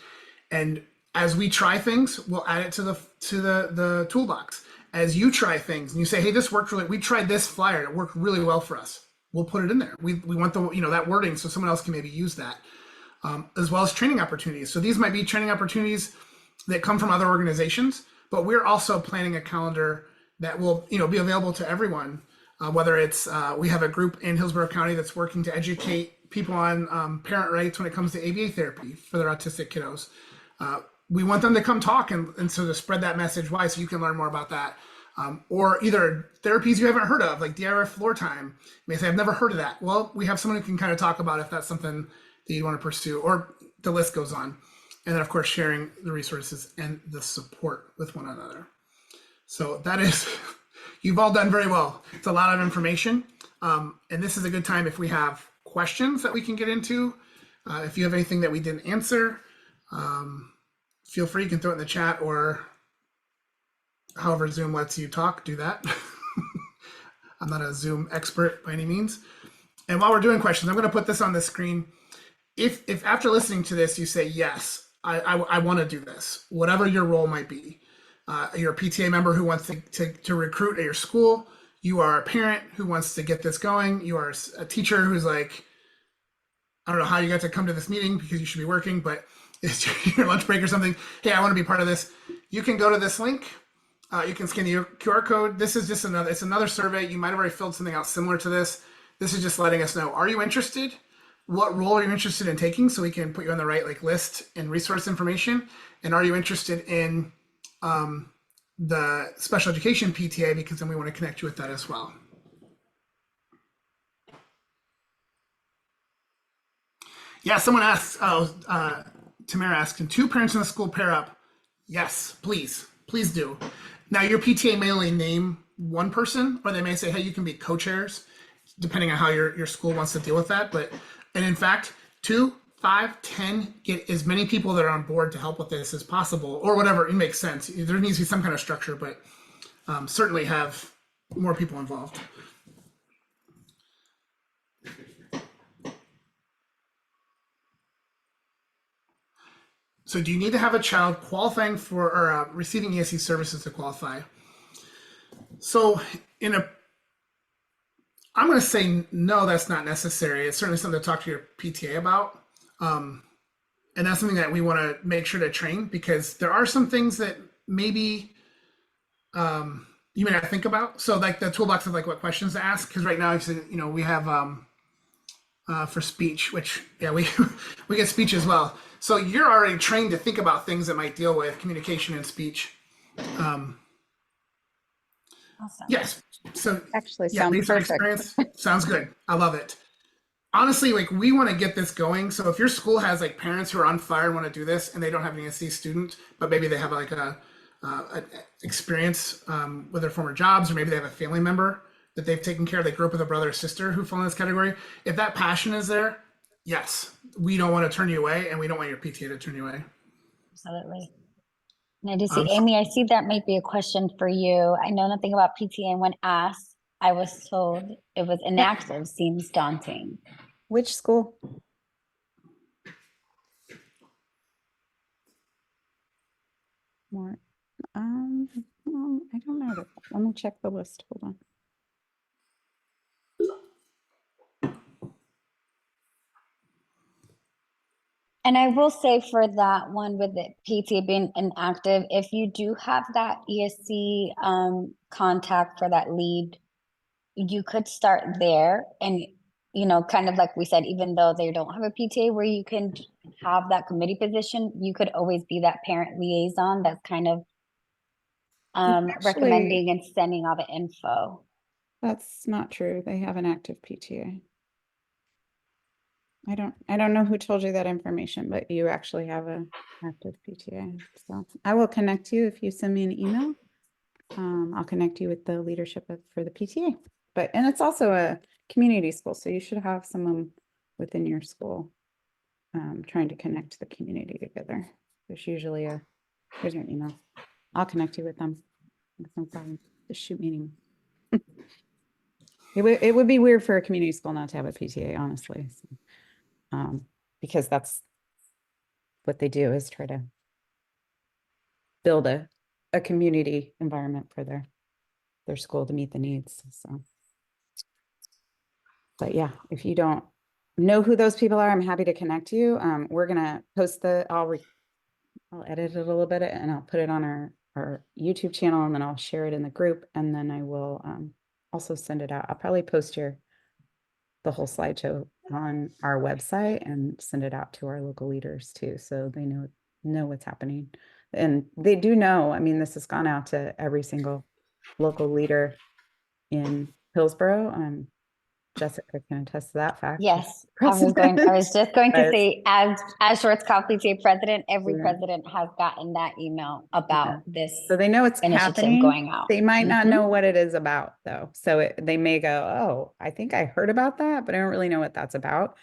And as we try things, we'll add it to the toolbox. As you try things and you say, hey, this worked we tried this flyer, it worked really well for us. We'll put it in there. We want that wording so someone else can maybe use that. As well as training opportunities. So these might be training opportunities that come from other organizations, but we're also planning a calendar that will, be available to everyone. Whether it's we have a group in Hillsborough County that's working to educate people on parent rights when it comes to ABA therapy for their autistic kiddos. We want them to come talk and so to spread that message wide so you can learn more about that. Or either therapies you haven't heard of, like DIY floor time. You may say, I've never heard of that. Well, we have someone who can kind of talk about if that's something that you want to pursue, or the list goes on. And then of course, sharing the resources and the support with one another. So that is, you've all done very well. It's a lot of information. And this is a good time if we have questions that we can get into. If you have anything that we didn't answer, feel free, you can throw it in the chat or however Zoom lets you talk, do that. I'm not a Zoom expert by any means. And while we're doing questions, I'm going to put this on the screen. If after listening to this, you say, yes, I want to do this, whatever your role might be, you're a PTA member who wants to recruit at your school, you are a parent who wants to get this going, you are a teacher who's like, I don't know how you got to come to this meeting because you should be working, but it's your lunch break or something. Hey, I want to be part of this. You can go to this link. You can scan the QR code. This is just it's another survey. You might have already filled something out similar to this. This is just letting us know, are you interested? What role are you interested in taking so we can put you on the right list and resource information? And are you interested in the special education PTA, because then we want to connect you with that as well. Yeah, someone asked, Tamara asked, can two parents in the school pair up? Yes, please do. Now your PTA may only name one person, or they may say, hey, you can be co-chairs, depending on how your school wants to deal with that. And in fact, 2, 5, 10, get as many people that are on board to help with this as possible, or whatever, it makes sense. There needs to be some kind of structure, but certainly have more people involved. So do you need to have a child qualifying for or receiving ESE services to qualify? So I'm going to say no, that's not necessary. It's certainly something to talk to your PTA about. And that's something that we want to make sure to train, because there are some things that maybe you may not think about. So like the toolbox of like what questions to ask, because right now, we have for speech, which we we get speech as well. So you're already trained to think about things that might deal with communication and speech. Awesome. Yes. So Actually yeah, sounds based on perfect. experience, sounds good. I love it. Honestly, like we want to get this going. So if your school has like parents who are on fire and want to do this, and they don't have an ESE student, but maybe they have like a experience with their former jobs, or maybe they have a family member that they've taken care of, they grew up with a brother or sister who fall in this category. If that passion is there, yes, we don't want to turn you away, and we don't want your PTA to turn you away. Absolutely. And I do see, Amy, I see that might be a question for you. I know nothing about PTA, and when asked, I was told it was inactive. Seems daunting. Which school? More. I don't know. Let me check the list. Hold on. And I will say for that one with the PTA being inactive, if you do have that ESE contact for that lead, you could start there. And, kind of like we said, even though they don't have a PTA where you can have that committee position, you could always be that parent liaison that's kind of recommending and sending all the info. That's not true. They have an active PTA. I don't know who told you that information, but you actually have an active PTA. So I will connect you if you send me an email. I'll connect you with the leadership for the PTA. And it's also a community school, so you should have someone within your school trying to connect the community together. There's usually here's your email. I'll connect you with them. That's no problem. Just shoot me an email. It would be weird for a community school not to have a PTA, honestly. So, because that's what they do, is try to build a community environment for their school to meet the needs. So, but yeah, if you don't know who those people are, I'm happy to connect you. We're gonna post I'll edit it a little bit and I'll put it on our YouTube channel, and then I'll share it in the group, and then I will also send it out. I'll probably post the whole slideshow on our website and send it out to our local leaders too, so they know what's happening. And they do know, I mean, this has gone out to every single local leader in Hillsborough. Jessica can attest to that fact. Yes, I was just going to say, as Schwarzkopf PTA president, every president has gotten that email about this. So they know it's happening. Going out. They might not know what it is about though. So they may go, oh, I think I heard about that, but I don't really know what that's about.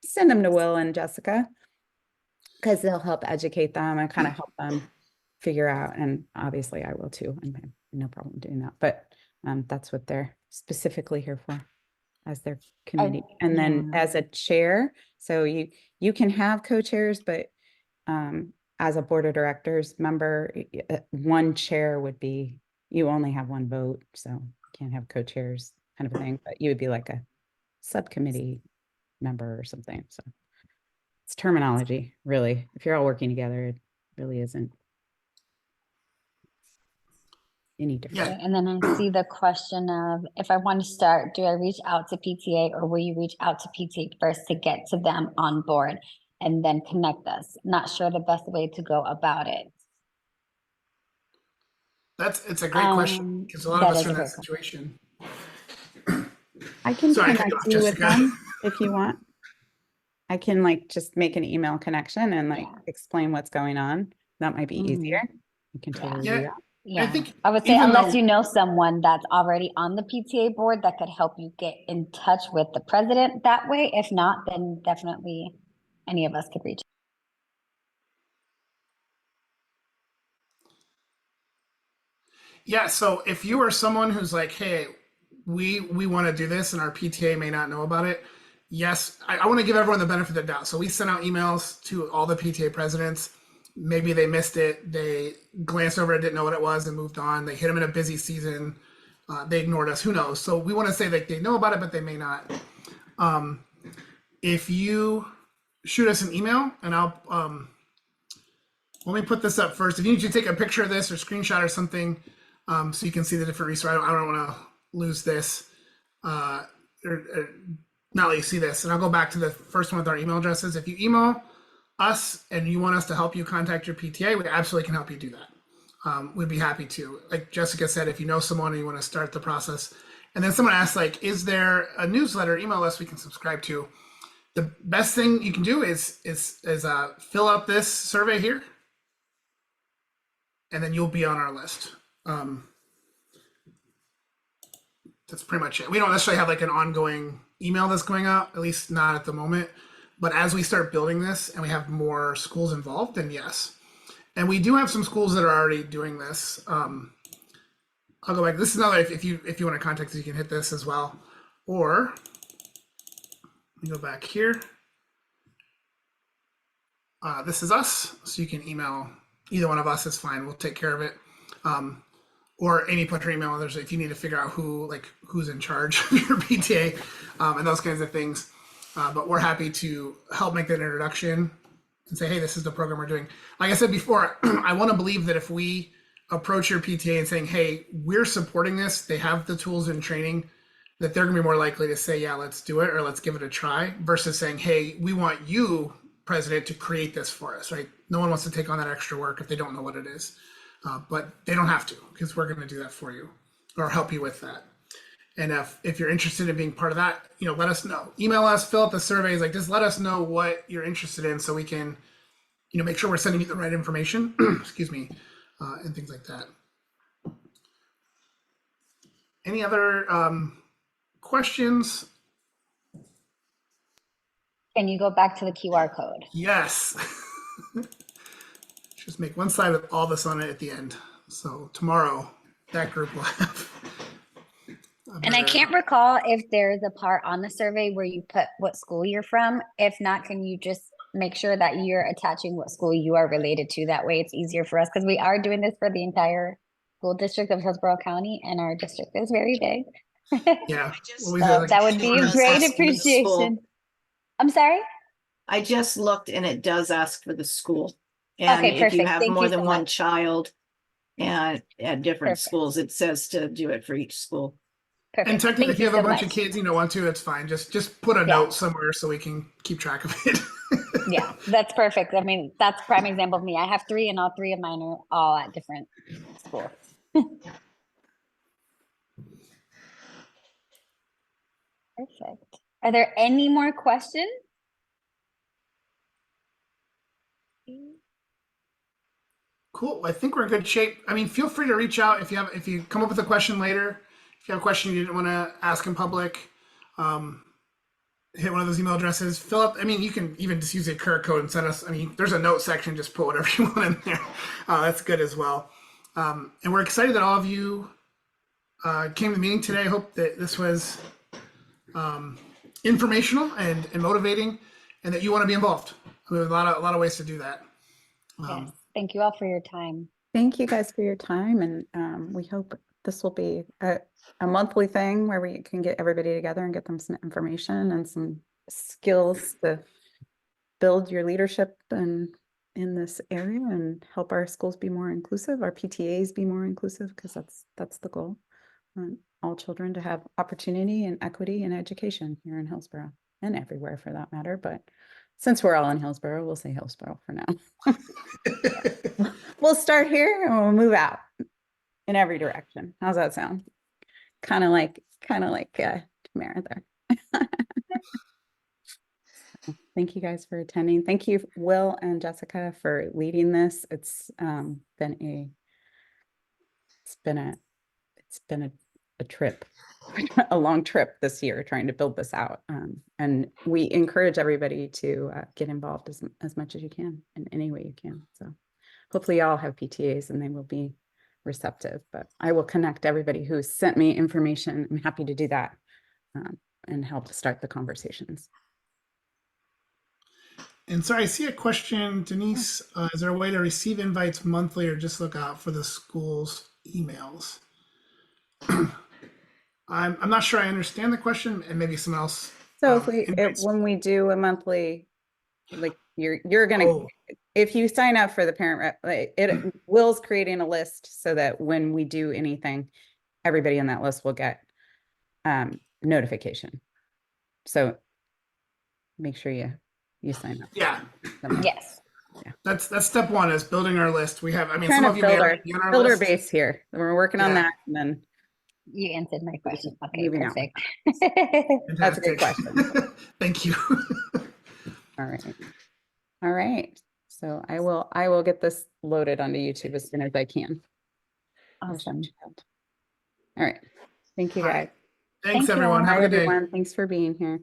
Send them to Will and Jessica, because they'll help educate them and kind of help them figure out. And obviously I will too. I have no problem doing that, but that's what they're specifically here for, as their committee. And then as a chair, so you can have co-chairs, but as a board of directors member, one chair would be, you only have one vote, so you can't have co-chairs kind of a thing, but you would be like a subcommittee member or something. So it's terminology, really. If you're all working together, it really isn't any different. Yeah. And then I see the question of, if I want to start, do I reach out to PTA, or will you reach out to PTA first to get to them on board and then connect us? Not sure the best way to go about it. It's a great question because a lot of that us is are a in that great question. situation. I can Sorry, I cut connect off, you with Jessica. them if you want. I can like just make an email connection and like Yeah. explain what's going on. That might be Mhm. easier. You can totally do Yeah, that. Yeah, think I would say even unless though- you know someone that's already on the PTA board that could help you get in touch with the president that way. If not, then definitely any of us could reach. Yeah, so if you are someone who's like, hey, we want to do this and our PTA may not know about it, yes, I want to give everyone the benefit of the doubt. So we sent out emails to all the PTA presidents. Maybe they missed it. They glanced over it, didn't know what it was, and moved on. They hit them in a busy season. They ignored us. Who knows? So we want to say that they know about it, but they may not. If you shoot us an email, and I'll let me put this up first. If you need to take a picture of this or screenshot or something, so you can see the different resources. I don't want to lose this, or not let you see this. And I'll go back to the first one with our email addresses. If you email us and you want us to help you contact your PTA, we absolutely can help you do that. We'd be happy to. Like Jessica said, if you know someone and you want to start the process, and then someone asked, like, is there a newsletter, email list we can subscribe to? The best thing you can do is fill out this survey here, and then you'll be on our list. That's pretty much it. We don't necessarily have like an ongoing email that's going out, at least not at the moment. But as we start building this and we have more schools involved, then yes. And we do have some schools that are already doing this. I'll go back. This is another, if you want to contact us, you can hit this as well. Or let me go back here. This is us, so you can email either one of us is fine. We'll take care of it. Or Amy put her email. There's if you need to figure out who's in charge of your PTA and those kinds of things. But we're happy to help make that introduction and say, hey, this is the program we're doing. Like I said before, I want to believe that if we approach your PTA and saying, hey, we're supporting this, they have the tools and training, that they're going to be more likely to say, yeah, let's do it, or let's give it a try, versus saying, hey, we want you, president, to create this for us, right? No one wants to take on that extra work if they don't know what it is. But they don't have to, because we're going to do that for you or help you with that. And if you're interested in being part of that, let us know. Email us, fill out the surveys, like just let us know what you're interested in so we can, make sure we're sending you the right information, excuse me, and things like that. Any other questions? Can you go back to the QR code? Yes. Just make one slide with all this on it at the end. So tomorrow, that group will have. And I can't recall if there's a part on the survey where you put what school you're from. If not, can you just make sure that you're attaching what school you are related to? That way it's easier for us, because we are doing this for the entire school district of Hillsborough County, and our district is very big. Yeah. So that would be a great appreciation. I'm sorry? I just looked and it does ask for the school. And Okay, if you perfect. have Thank more you than so one much. child and at different Perfect. schools, it says to do it for each school. Perfect. And technically, Thank if you have so a bunch much. of kids, you don't want to, it's fine. Just put a note somewhere so we can keep track of it. Yeah, that's perfect. I mean, that's a prime example of me. I have 3 and all 3 of mine are all at different schools. Perfect. Are there any more questions? Cool. I think we're in good shape. I mean, feel free to reach out if you come up with a question later. If you have a question you didn't want to ask in public, hit one of those email addresses. Fill up. I mean, you can even just use a QR code and send us. I mean, there's a note section. Just put whatever you want in there. That's good as well. And we're excited that all of you came to the meeting today. I hope that this was informational and motivating, and that you want to be involved. We have a lot of ways to do that. Yes. Thank you all for your time. Thank you guys for your time. And we hope this will be a monthly thing where we can get everybody together and get them some information and some skills to build your leadership in this area and help our schools be more inclusive, our PTAs be more inclusive, because that's the goal. All children to have opportunity and equity in education here in Hillsborough and everywhere for that matter. But since we're all in Hillsborough, we'll say Hillsborough for now. We'll start here and we'll move out. in every direction. How's that sound? Kind of like Tamara there. Thank you guys for attending. Thank you, Will and Jessica, for leading this. It's been a trip, a long trip this year trying to build this out. And we encourage everybody to get involved as much as you can in any way you can. So hopefully y'all have PTAs and they will be receptive, but I will connect everybody who sent me information. I'm happy to do that and help start the conversations. And so I see a question, Denise, is there a way to receive invites monthly or just look out for the school's emails? I'm not sure I understand the question, and maybe someone else. So invites. when we do a monthly, like you're gonna, Oh, if you sign up for the parent rep, like, Will's creating a list so that when we do anything, everybody on that list will get notification. So make sure you sign up. yeah, Yes. that's step one is building our list. We have, I mean, Trying some to of you may build already be on our our list. base here. We're working on Yeah. that, and then You answered my question. Okay, moving on. perfect. That's a good Fantastic. question. Thank you. All right. All right. So I will get this loaded onto YouTube as soon as I can. Awesome. All right. Thank you, All guys. right. Thanks, Thank you. everyone. Have Bye, a good day. everyone. Thanks for being here.